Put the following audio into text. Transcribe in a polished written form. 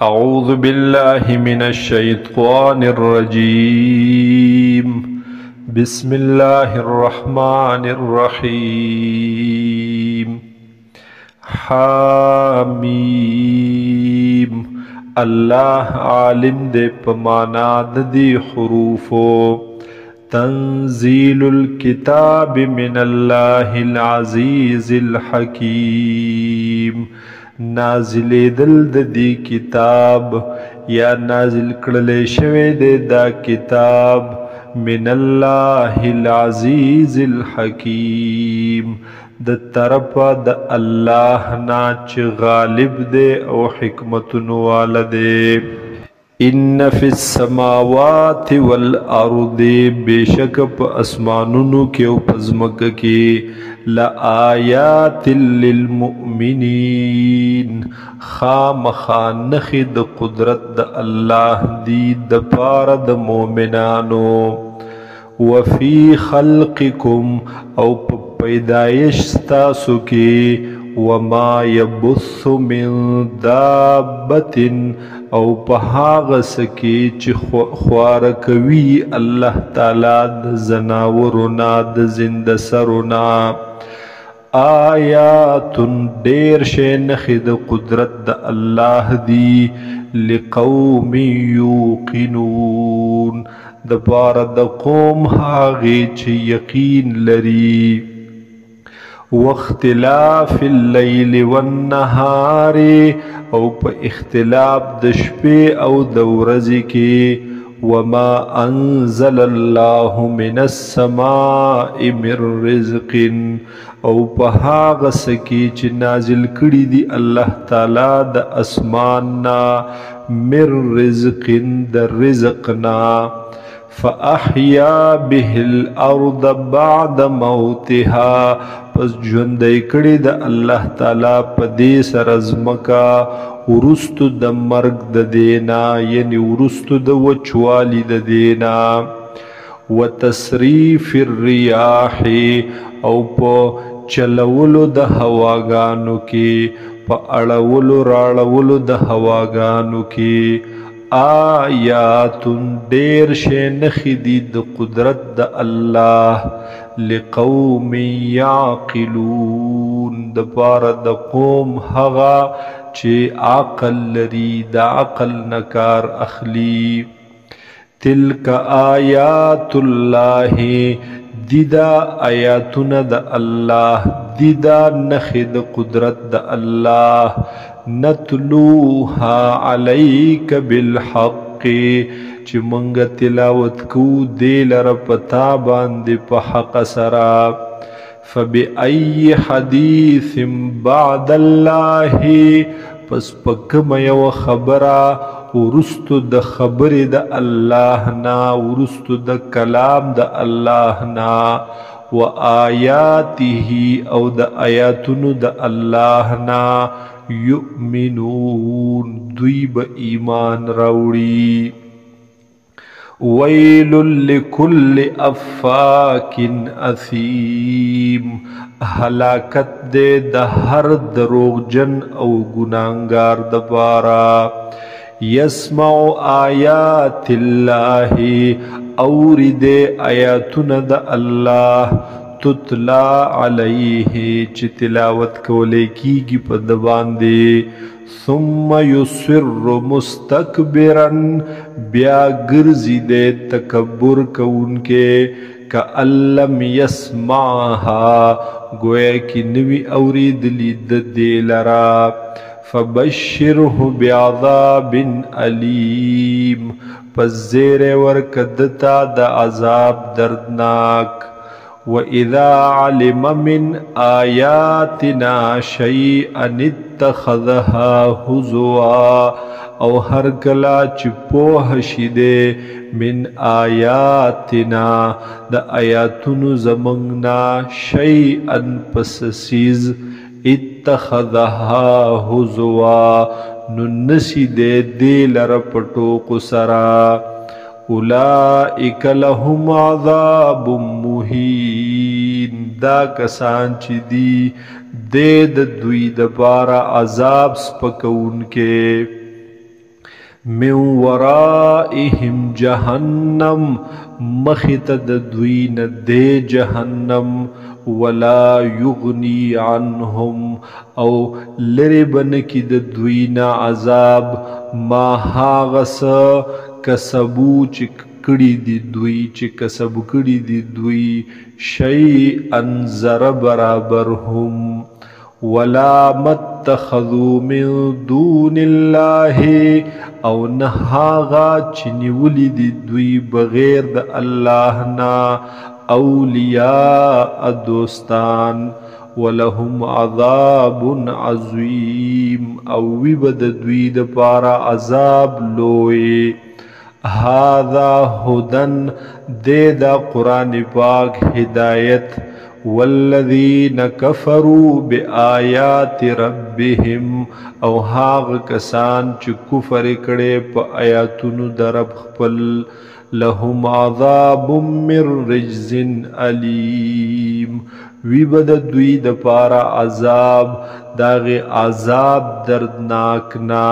أعوذ بالله من الشيطان الرجيم. بسم الله الرحمن الرحيم. حامیم. اللہ عالم دے پمانا دی حروفو. تنزیل الكتاب من اللہ العزیز الحکیم. نازل دل دی کتاب یا نازل کړل شوی دی دا کتاب من اللہ العزیز الحکیم د طرفا د اللہ نا چه غالب دے او حکمتن والدے. ان فی السماوات والارض بیشک پا اسمانونو کے او پزمک کے لآیات للمؤمنین خامخا نخی د قدرت د اللہ دی د پار د مومنانو. وفی خلقکم او پیدایش ستاسو کی وما یبث من دابت او پہاغس کی چی خوارکوی اللہ تعالی د زناورنا د زند سرنا. آیاتن دیر شینخی د قدرت د اللہ دی لقوم یوقنون د پار د قوم هاغی چی یقین لری. واختلاف اللیل والنهار او پا اختلاف د شپې او د ورځې کې وما انزل الله من السماء من رزق او په هغه څه کې چې نازل کړي دي الله تعالی د اسمان نا من رزق د رزقنا. فاحیا به الارض بعد موتها پس ژوندی کړي د الله تعالی په دې سره ځمکه ورستو د مرګ د دینا یعنی ورستو د وچوالي د دینا. وتصریف الریاح او په چلولو د هواګانو کې په اړولو راړولو د هواګانو کې آیاتن دیر شی نخی دی د قدرت د اللہ لقوم یعقلون د پار د قوم هغا چه عقل لري د عقل نکار اخلی. تلک آیات اللہ دیدا آیاتون د اللہ دیدا نخی د قدرت د اللہ نتلوها علیک بالحق چی منگ تلاوت کو دیل رپتا باندی پا حق سرا. فبئی حدیث بعد اللہ پس پکم یو خبرا ورستو د خبر د اللہ نا ورستو د کلام د اللہ نا. و آیاته او د آیاتونو د اللہ نا یؤمنون دوی با ایمان راوڑی. ویل لکل افاک اثیم ہلاکت دے د ہر دروغجن او گناہگار دپارا. یسمع آیات اللہ اورد آیاتن د اللہ تتلا علیہ چی تلاوت کولے کی گی پد باندے. ثم یصر مستکبرن بیا گرزی دے تکبر کون کے کألم یسمعها گویا کی نوی اورید لید دے لرا. فبشرہ بعذاب علیم پس زیر ورکدتا دا عذاب دردناک. وَإِذَا عَلِمَ مِنْ آيَاتِنَا شَيْئًا اتَّخَذَهَا هُزُوًا او ہر کلا چپوہ شدے من آیاتنا دا آیاتنو زمنگنا شیئا پسسیز اتخذها هزوا ننسی دے دیل رپٹو قسرا. اولئک لهم عذاب مہین دا کسان چی دی دے د دوی د بارا عذاب سپکون کے. من ورائهم جهنم مخت د دوین دے جهنم ولا یغنی عنهم او لربن کی د دوین عذاب ما هاغس کسبو چک کڑی دی دوی چی کسب کڑی دی دوی شیئن زر برابر هم ولا متخذوا من دون اللہ او نهاغا چنیولی دی دوی بغیر د اللہ نا اولیاء دوستان ولهم عذاب عظیم او ویبد دوی د پارا عذاب لوی هذا هدن دے دا قرآن پاک ہدایت والذین کفروا بآیات ربهم او هاغ کسان چی کفر کڑے پا آیاتونو درب خپل لهم عذاب من رجز علیم وی بد دوی د پارا عذاب داغ عذاب دردناکنا